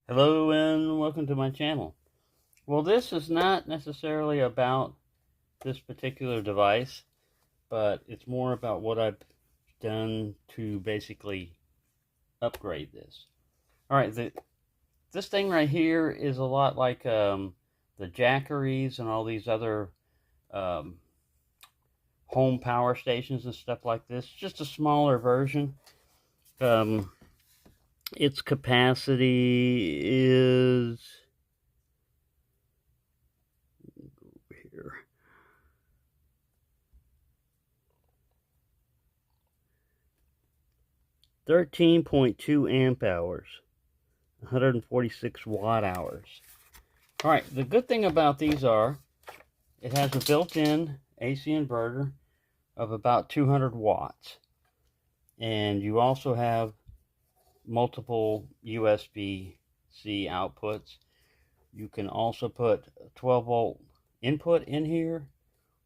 Hello and welcome to my channel. Well, this is not necessarily about this particular device, but it's more about what I've done to basically upgrade this. Alright, this thing right here is a lot like the Jackeries and all these other um, home power stations and stuff like this. Just a smaller version. Um, its capacity is here. 13.2 amp hours, 146 watt hours. All right, the good thing about these are it has a built-in AC inverter of about 200 watts. And you also have multiple USB-C outputs. You can also put a 12-volt input in here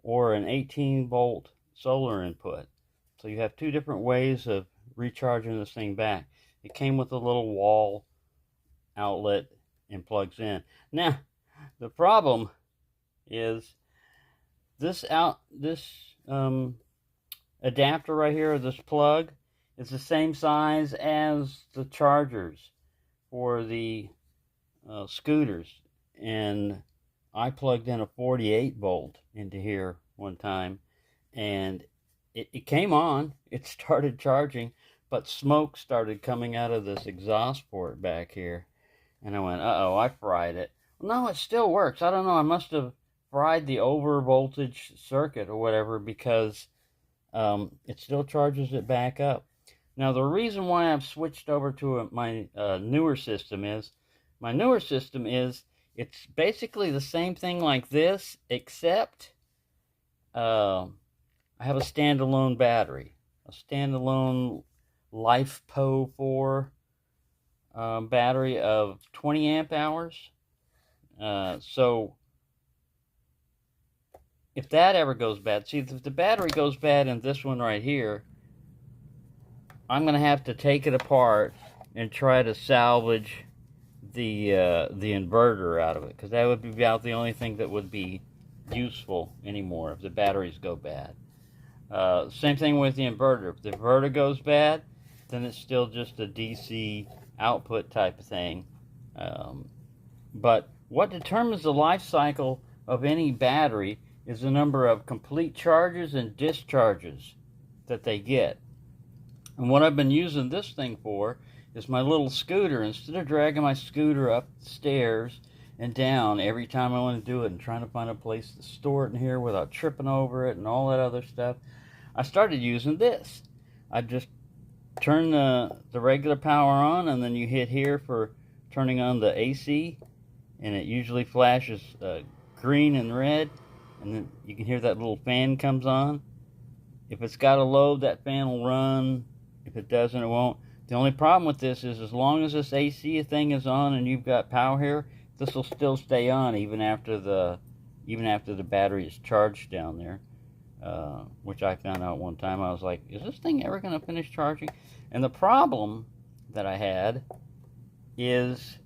or an 18-volt solar input. So you have two different ways of recharging this thing back. It came with a little wall outlet and plugs in. Now, the problem is this adapter right here, this plug, is the same size as the chargers for the scooters. And I plugged in a 48 volt into here one time, and it came on, it started charging, but smoke started coming out of this exhaust port back here. And I went, uh-oh, I fried it. Well, no, it still works. I don't know, I must have fried the over voltage circuit or whatever, because it still charges it back up. Now, the reason why I've switched over to my newer system is, it's basically the same thing like this, except I have a standalone battery, a standalone LifePo 4 battery of 20 amp hours. So if that ever goes bad, see, if the battery goes bad in this one right here, I'm going to have to take it apart and try to salvage the inverter out of it, because that would be about the only thing that would be useful anymore if the batteries go bad. Same thing with the inverter. If the inverter goes bad, then it's still just a DC output type of thing. But what determines the life cycle of any battery is the number of complete charges and discharges that they get. And what I've been using this thing for is my little scooter. Instead of dragging my scooter up the stairs and down every time I want to do it and trying to find a place to store it in here without tripping over it and all that other stuff, I started using this. I just turn the regular power on, and then you hit here for turning on the AC, and it usually flashes green and red, and then you can hear that little fan comes on. If it's got a load, that fan will run. If it doesn't, it won't. The only problem with this is, as long as this AC thing is on and you've got power here, this will still stay on even after the battery is charged down there. Which I found out one time. I was like, is this thing ever going to finish charging? And the problem that I had is,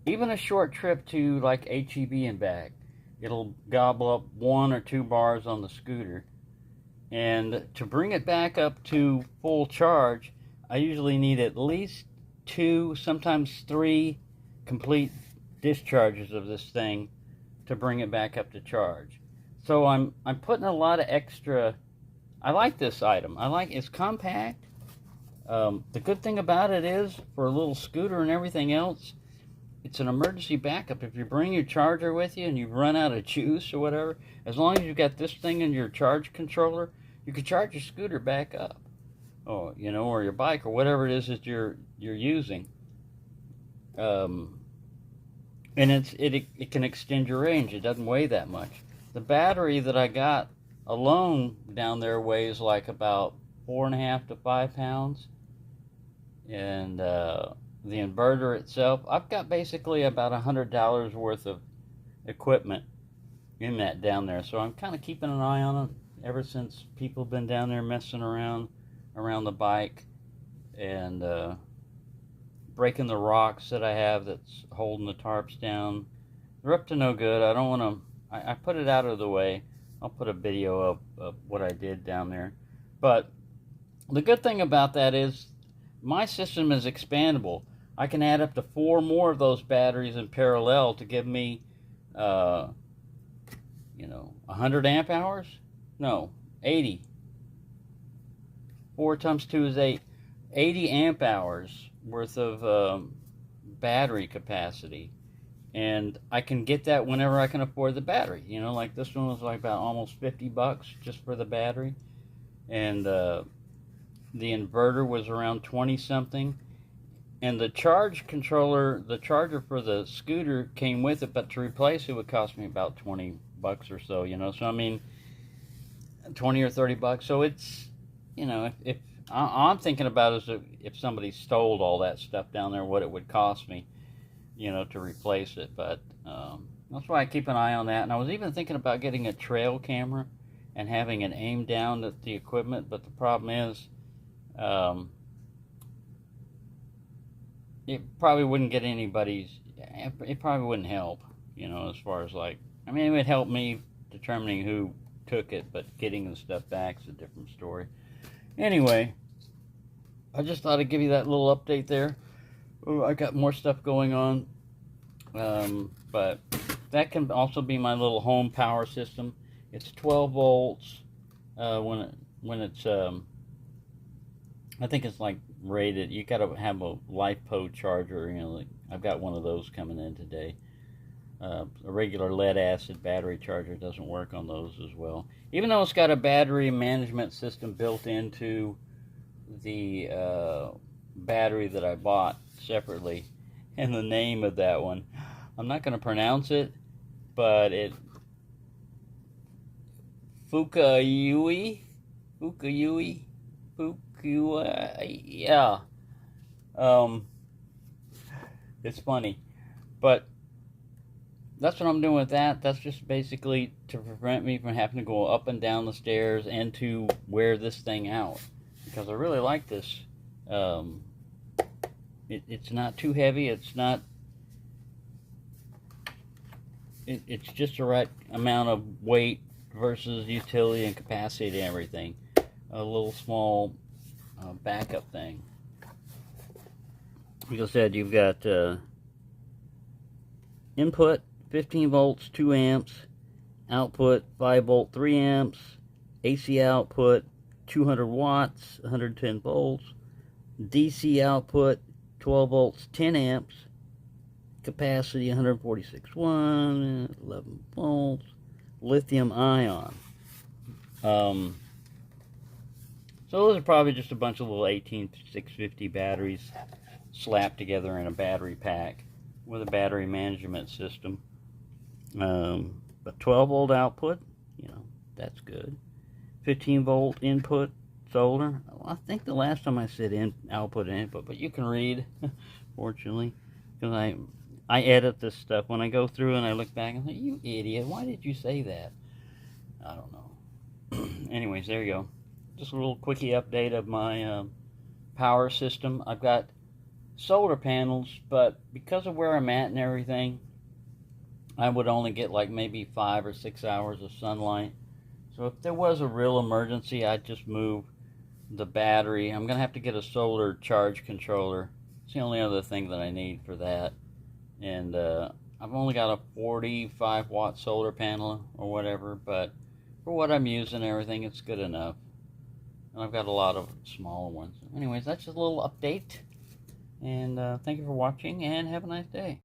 even a short trip to like HEB and back, it'll gobble up 1 or 2 bars on the scooter. And to bring it back up to full charge, I usually need at least 2, sometimes 3 complete discharges of this thing to bring it back up to charge. So I'm putting a lot of extra. I like this item. It's compact. The good thing about it is, for a little scooter and everything else, it's an emergency backup. If you bring your charger with you and you run out of juice or whatever, as long as you've got this thing in your charge controller, you can charge your scooter back up, or your bike or whatever it is that you're using. And it can extend your range. It doesn't weigh that much. The battery that I got alone down there weighs like about 4.5 to 5 pounds. And the inverter itself, I've got basically about $100 worth of equipment in that down there. So I'm kind of keeping an eye on it ever since people have been down there messing around the bike and breaking the rocks that I have that's holding the tarps down. They're up to no good. I don't want to. I put it out of the way. I'll put a video up of what I did down there. But the good thing about that is my system is expandable. I can add up to 4 more of those batteries in parallel to give me, 100 amp hours? No, 80. 4 times 2 is 8. 80 amp hours worth of battery capacity. And I can get that whenever I can afford the battery. Like this one was like about almost $50 just for the battery. And the inverter was around 20 something. And the charge controller, the charger for the scooter came with it, but to replace it would cost me about $20 or so, So I mean, 20 or $30. So it's, if I'm thinking about is if somebody stole all that stuff down there, what it would cost me, to replace it. But that's why I keep an eye on that. And I was even thinking about getting a trail camera and having it aimed down at the equipment. But the problem is, it probably wouldn't get anybody's. It probably wouldn't help, as far as like. I mean, it would help me determining who took it, but getting the stuff back is a different story. Anyway, I just thought I'd give you that little update there. I got more stuff going on, but that can also be my little home power system. It's 12 volts when it's I think it's like rated. You got to have a LiFePO charger. Like I've got one of those coming in today. A regular lead acid battery charger doesn't work on those as well. Even though it's got a battery management system built into the battery that I bought separately. And the name of that one, I'm not going to pronounce it, but Fukuyui, yeah. It's funny, but that's what I'm doing with that. That's just basically to prevent me from having to go up and down the stairs and to wear this thing out, because I really like this. It's not too heavy. It's not. It's just the right amount of weight versus utility and capacity and everything. A little small backup thing. Like I said, you've got input 15 volts, 2 amps, output 5 volt, 3 amps, AC output 200 watts, 110 volts, DC output 12 volts, 10 amps, capacity 146 1, 11 volts, lithium ion. So those are probably just a bunch of little 18650 batteries slapped together in a battery pack with a battery management system. But 12 volt output, that's good. 15 volt input solar. Well, I think the last time I said output and input, but you can read, fortunately, because I edit this stuff. When I go through and I look back and think, you idiot, why did you say that? I don't know. Anyways, there you go. Just a little quickie update of my power system. I've got solar panels, but because of where I'm at and everything, I would only get like maybe 5 or 6 hours of sunlight. So if there was a real emergency, I'd just move the battery. I'm going to have to get a solar charge controller. It's the only other thing that I need for that. And I've only got a 45 watt solar panel or whatever, but for what I'm using and everything, it's good enough. And I've got a lot of smaller ones. Anyways, that's just a little update. And thank you for watching, and have a nice day.